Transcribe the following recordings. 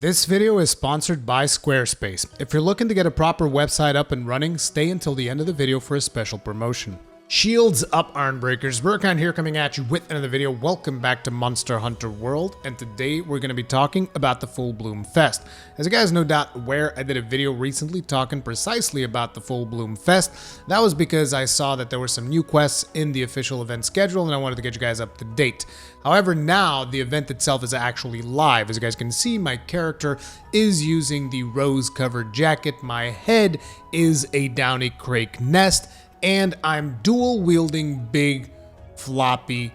This video is sponsored by Squarespace. If you're looking to get a proper website up and running, stay until the end of the video for a special promotion. Shields up, Ironbreakers. Burkhan here coming at you with another video. Welcome back to Monster Hunter World, and today we're going to be talking about the Full Bloom Fest. As you guys no doubt aware, I did a video recently talking precisely about the Full Bloom Fest. That was because I saw that there were some new quests in the official event schedule, and I wanted to get you guys up to date. However, now the event itself is actually live. As you guys can see, my character is using the rose-covered jacket. My head is a downy crake nest, and I'm dual wielding big floppy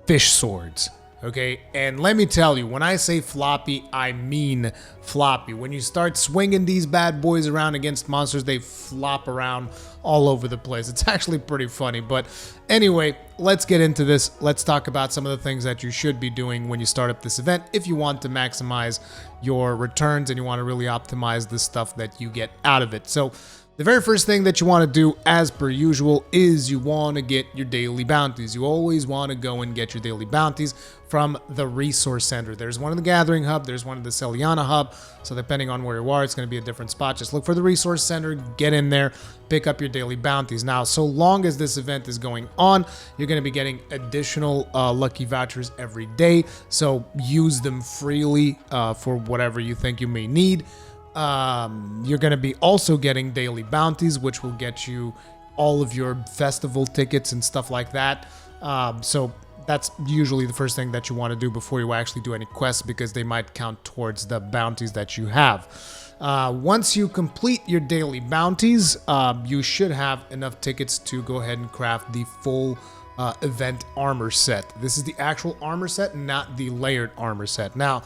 fish swords. Okay, and let me tell you, when I say floppy, I mean floppy. When you start swinging these bad boys around against monsters, they flop around all over the place. It's actually pretty funny, but anyway, let's get into this. Let's talk about some of the things that you should be doing when you start up this event if you want to maximize your returns and you want to really optimize the stuff that you get out of it. So the very first thing that you want to do, as per usual, is you want to get your daily bounties. You always want to go and get your daily bounties from the resource center. There's one in the Gathering Hub, there's one in the Celiana Hub, so depending on where you are, it's going to be a different spot. Just look for the resource center, get in there, pick up your daily bounties. Now, so long as this event is going on, you're going to be getting additional lucky vouchers every day, so use them freely for whatever you think you may need. You're going to be also getting daily bounties, which will get you all of your festival tickets and stuff like that. So that's usually the first thing that you want to do before you actually do any quests, because they might count towards the bounties that you have. Once you complete your daily bounties, you should have enough tickets to go ahead and craft the full event armor set. This is the actual armor set, not the layered armor set. Now,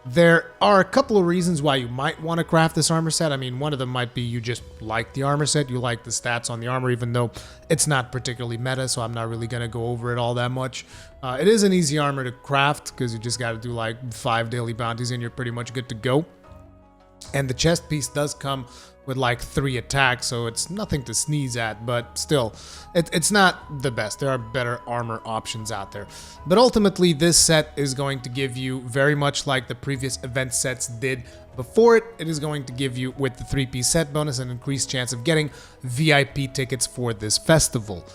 there are a couple of reasons why you might want to craft this armor set. I mean, one of them might be you just like the armor set, you like the stats on the armor, even though it's not particularly meta, so I'm not really going to go over it all that much. It is an easy armor to craft, because you just got to do like 5 daily bounties and you're pretty much good to go. And the chest piece does come with like 3 attacks, so it's nothing to sneeze at, but still, it's not the best. There are better armor options out there. But ultimately, this set is going to give you, very much like the previous event sets did before it, it is going to give you, with the 3-piece set bonus, an increased chance of getting VIP tickets for this festival.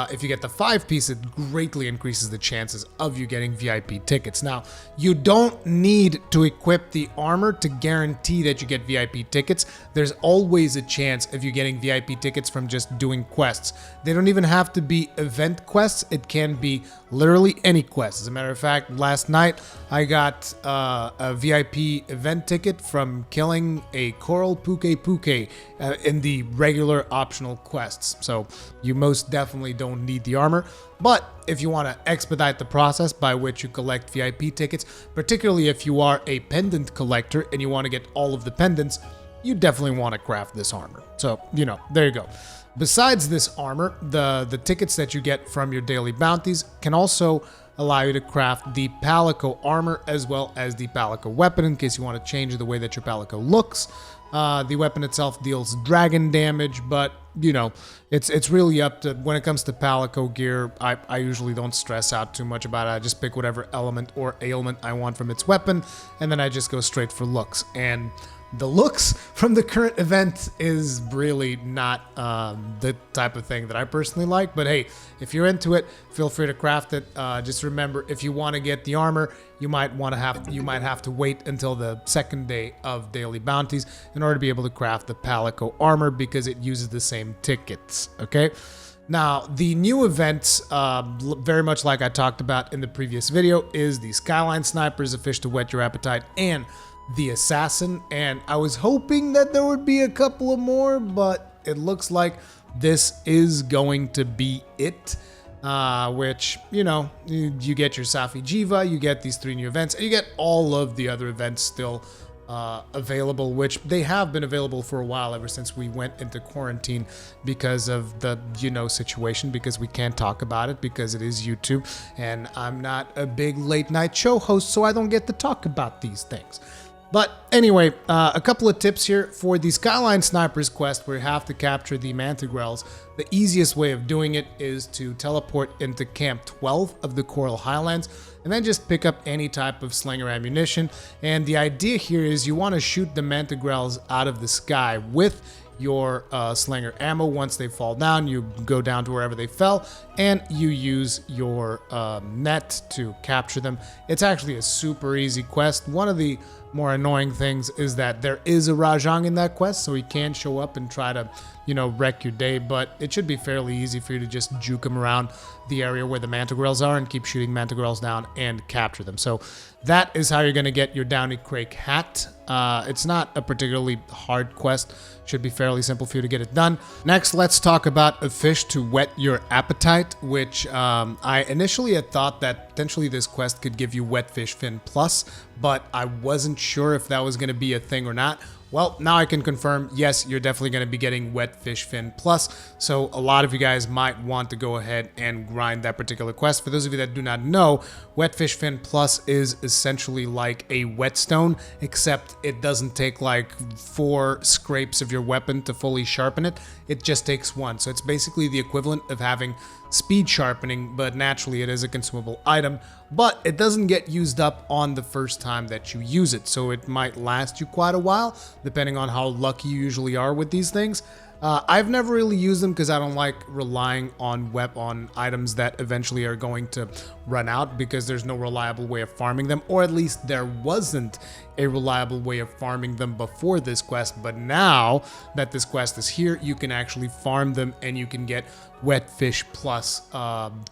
If you get the 5-piece, it greatly increases the chances of you getting VIP tickets. Now, you don't need to equip the armor to guarantee that you get VIP tickets. There's always a chance of you getting VIP tickets from just doing quests. They don't even have to be event quests. It can be literally any quest. As a matter of fact, last night I got a VIP event ticket from killing a coral puke in the regular optional quests. So you most definitely don't need the armor, but if you want to expedite the process by which you collect VIP tickets, particularly if you are a pendant collector and you want to get all of the pendants, you definitely want to craft this armor. So, you know, there you go. Besides this armor, the tickets that you get from your daily bounties can also allow you to craft the Palico armor as well as the Palico weapon, in case you want to change the way that your Palico looks. The weapon itself deals dragon damage, but you know, it's really up to, when it comes to Palico gear, I usually don't stress out too much about it. I just pick whatever element or ailment I want from its weapon, and then I just go straight for looks. And the looks from the current event is really not the type of thing that I personally like, but hey, if you're into it, feel free to craft it. Just remember, if you want to get the armor, you might have to wait until the second day of daily bounties in order to be able to craft the Palico armor, because it uses the same tickets. Okay. Now, the new events, very much like I talked about in the previous video, is the Skyline Snipers, a fish to whet your appetite, and the Assassin. And I was hoping that there would be a couple of more, but it looks like this is going to be it. Which, you know, you get your Safi Jiva, you get these 3 new events, and you get all of the other events still available, which they have been available for a while, ever since we went into quarantine because of the, you know, situation, because we can't talk about it because it is YouTube, and I'm not a big late night show host, so I don't get to talk about these things. But anyway, a couple of tips here for the Skyline Snipers quest where you have to capture the Mantigrels. The easiest way of doing it is to teleport into Camp 12 of the Coral Highlands and then just pick up any type of slinger ammunition. And the idea here is you want to shoot the Mantigrels out of the sky with your slinger ammo. Once they fall down, you go down to wherever they fell and you use your net to capture them. It's actually a super easy quest. One of the more annoying things is that there is a Rajang in that quest, so he can show up and try to, wreck your day, but it should be fairly easy for you to just juke him around the area where the Mantigrels are and keep shooting Mantigrels down and capture them. So that is how you're going to get your Downy Crake hat. It's not a particularly hard quest. Should be fairly simple for you to get it done. Next, let's talk about a fish to whet your appetite, which I initially had thought that potentially this quest could give you Whetfish Fin Plus, but I wasn't sure if that was going to be a thing or not. Well, now I can confirm, yes, you're definitely going to be getting Whetfish Fin Plus, so a lot of you guys might want to go ahead and grind that particular quest. For those of you that do not know, Whetfish Fin Plus is essentially like a whetstone, except it doesn't take like 4 scrapes of your weapon to fully sharpen it. It just takes 1, so it's basically the equivalent of having speed sharpening, but naturally it is a consumable item, but it doesn't get used up on the first time that you use it, so it might last you quite a while depending on how lucky you usually are with these things. I've never really used them because I don't like relying on items that eventually are going to run out, because there's no reliable way of farming them, or at least there wasn't a reliable way of farming them before this quest. But now that this quest is here, you can actually farm them and you can get Whetfish Plus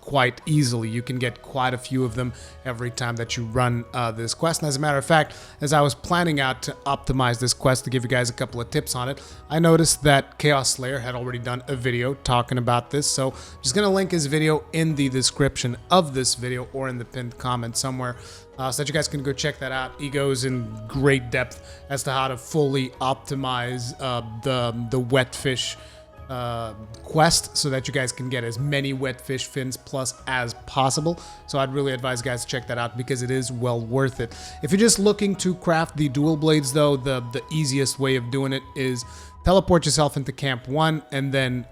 quite easily. You can get quite a few of them every time that you run this quest. And as a matter of fact, as I was planning out to optimize this quest to give you guys a couple of tips on it, I noticed that CaoSlayer had already done a video talking about this. So I'm just going to link his video in the description of this video or in the pinned comment somewhere, so that you guys can go check that out. He goes in great depth as to how to fully optimize the Whetfish quest so that you guys can get as many Whetfish Fins Plus as possible. So I'd really advise guys to check that out because it is well worth it. If you're just looking to craft the dual blades though, the easiest way of doing it is teleport yourself into Camp 1 and then,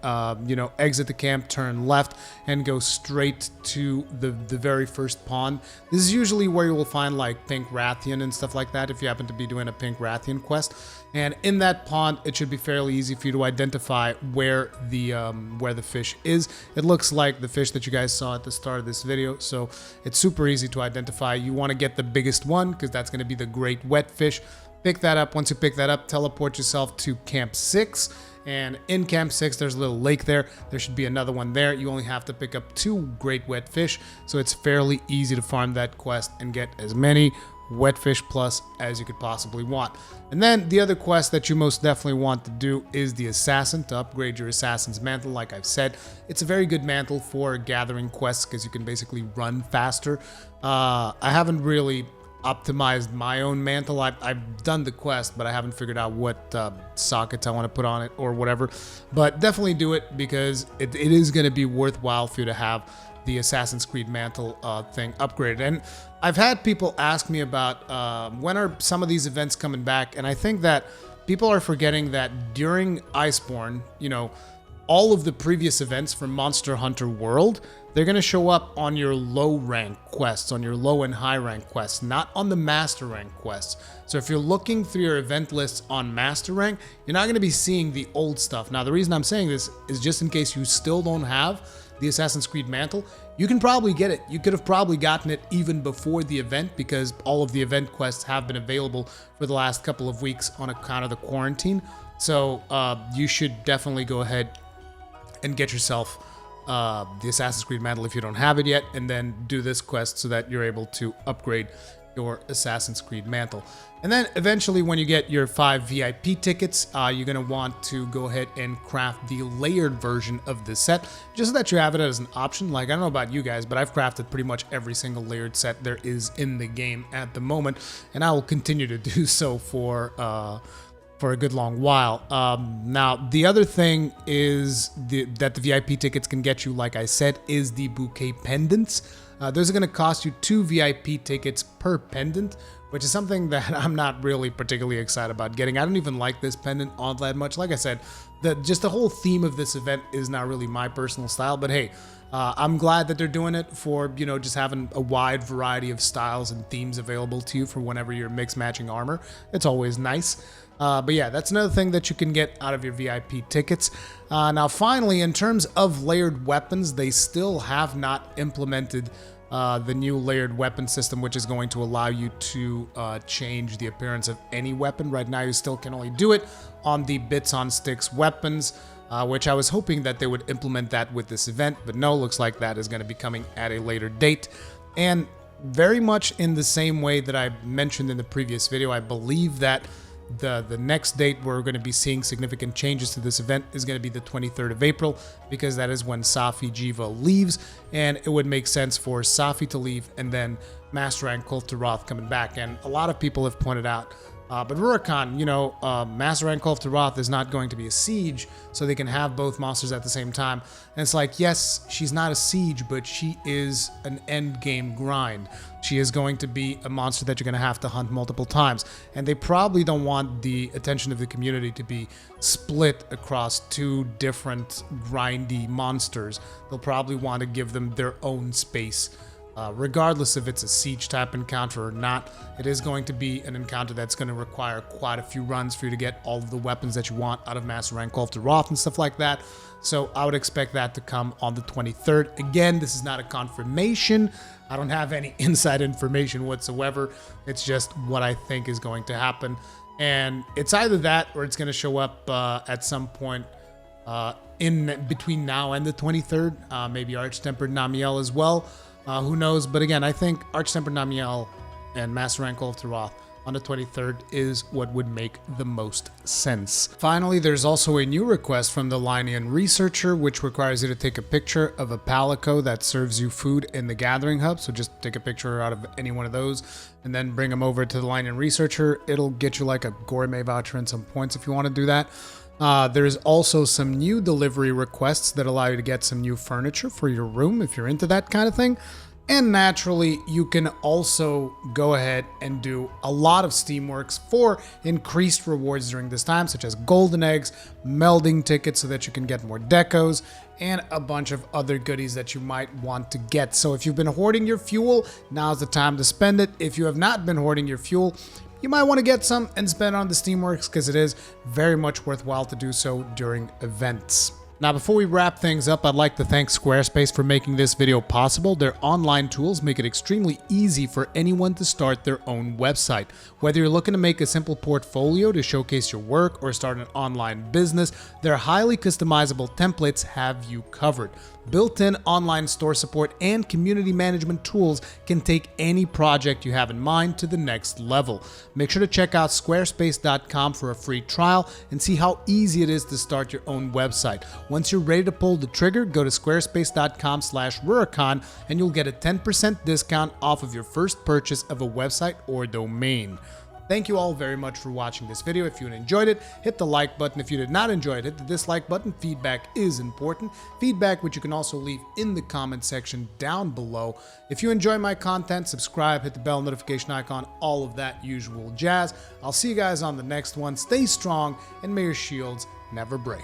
exit the camp, turn left, and go straight to the very first pond. This is usually where you will find like Pink Rathian and stuff like that if you happen to be doing a Pink Rathian quest. And in that pond, it should be fairly easy for you to identify where the fish is. It looks like the fish that you guys saw at the start of this video, so it's super easy to identify. You want to get the biggest one because that's going to be the great Whetfish. Pick that up. Once you pick that up, teleport yourself to Camp 6. And in Camp 6, there's a little lake there. There should be another one there. You only have to pick up 2 great Whetfish. So it's fairly easy to farm that quest and get as many Whetfish Plus as you could possibly want. And then the other quest that you most definitely want to do is the Assassin, to upgrade your Assassin's Mantle. Like I've said, it's a very good mantle for gathering quests because you can basically run faster. I haven't really optimized my own mantle. I've done the quest, but I haven't figured out what sockets I want to put on it or whatever. But definitely do it because it is going to be worthwhile for you to have the Assassin's Creed mantle thing upgraded. And I've had people ask me about when are some of these events coming back, and I think that people are forgetting that during Iceborne, all of the previous events from Monster Hunter World, they're going to show up on your low rank quests, on your low and high rank quests, not on the master rank quests. So if you're looking through your event lists on master rank, you're not going to be seeing the old stuff. Now, the reason I'm saying this is just in case you still don't have the Assassin's Creed mantle, you can probably get it. You could have probably gotten it even before the event because all of the event quests have been available for the last couple of weeks on account of the quarantine. So you should definitely go ahead and get yourself the Assassin's Creed mantle if you don't have it yet, and then do this quest so that you're able to upgrade your Assassin's Creed mantle. And then eventually when you get your 5 VIP tickets, you're going to want to go ahead and craft the layered version of this set, just so that you have it as an option. Like, I don't know about you guys, but I've crafted pretty much every single layered set there is in the game at the moment, and I will continue to do so for for a good long while. Now, the other thing is that the VIP tickets can get you, like I said, is the bouquet pendants. Those are going to cost you 2 VIP tickets per pendant, which is something that I'm not really particularly excited about getting. I don't even like this pendant all that much. Like I said, just the whole theme of this event is not really my personal style, but hey, I'm glad that they're doing it for, you know, just having a wide variety of styles and themes available to you for whenever you're mix matching armor. It's always nice. But yeah, that's another thing that you can get out of your VIP tickets. Now, finally, in terms of layered weapons, they still have not implemented the new layered weapon system, which is going to allow you to change the appearance of any weapon. Right now, you still can only do it on the bits on sticks weapons, which I was hoping that they would implement that with this event, but no, looks like that is going to be coming at a later date. And very much in the same way that I mentioned in the previous video, I believe that the next date we're going to be seeing significant changes to this event is going to be the 23rd of April, because that is when Safi Jiva leaves, and it would make sense for Safi to leave and then Master Rank Kulftaroth coming back. And a lot of people have pointed out, but Rurikhan, you know, Master Rank Kulftaroth is not going to be a siege, so they can have both monsters at the same time. And it's like, yes, she's not a siege, but she is an end game grind. She is going to be a monster that you're going to have to hunt multiple times. And they probably don't want the attention of the community to be split across 2 different grindy monsters. They'll probably want to give them their own space. Regardless if it's a siege type encounter or not, it is going to be an encounter that's going to require quite a few runs for you to get all of the weapons that you want out of Master Rank Kulftaroth and stuff like that. So I would expect that to come on the 23rd. Again, this is not a confirmation. I don't have any inside information whatsoever. It's just what I think is going to happen. And it's either that or it's going to show up at some point in between now and the 23rd. Maybe Arch-Tempered Namiel as well. Who knows? But again, I think Arch-Tempered Namiel and Master Rank Kulftaroth on the 23rd is what would make the most sense. Finally, there's also a new request from the Linean Researcher, which requires you to take a picture of a palico that serves you food in the Gathering Hub. So just take a picture out of any one of those and then bring them over to the Linean Researcher. It'll get you like a gourmet voucher and some points if you want to do that. There's also some new delivery requests that allow you to get some new furniture for your room if you're into that kind of thing. And naturally, you can also go ahead and do a lot of Steamworks for increased rewards during this time, such as golden eggs, melding tickets so that you can get more decos, and a bunch of other goodies that you might want to get. So if you've been hoarding your fuel, now's the time to spend it. If you have not been hoarding your fuel, you might want to get some and spend on the Steamworks, because it is very much worthwhile to do so during events. Now, before we wrap things up, I'd like to thank Squarespace for making this video possible. Their online tools make it extremely easy for anyone to start their own website. Whether you're looking to make a simple portfolio to showcase your work or start an online business, their highly customizable templates have you covered. Built-in online store support and community management tools can take any project you have in mind to the next level. Make sure to check out squarespace.com for a free trial and see how easy it is to start your own website. Once you're ready to pull the trigger, go to squarespace.com/Rurikhan and you'll get a 10% discount off of your first purchase of a website or domain. Thank you all very much for watching this video. If you enjoyed it, hit the like button. If you did not enjoy it, hit the dislike button. Feedback is important. Feedback which you can also leave in the comment section down below. If you enjoy my content, subscribe, hit the bell notification icon, all of that usual jazz. I'll see you guys on the next one. Stay strong and may your shields never break.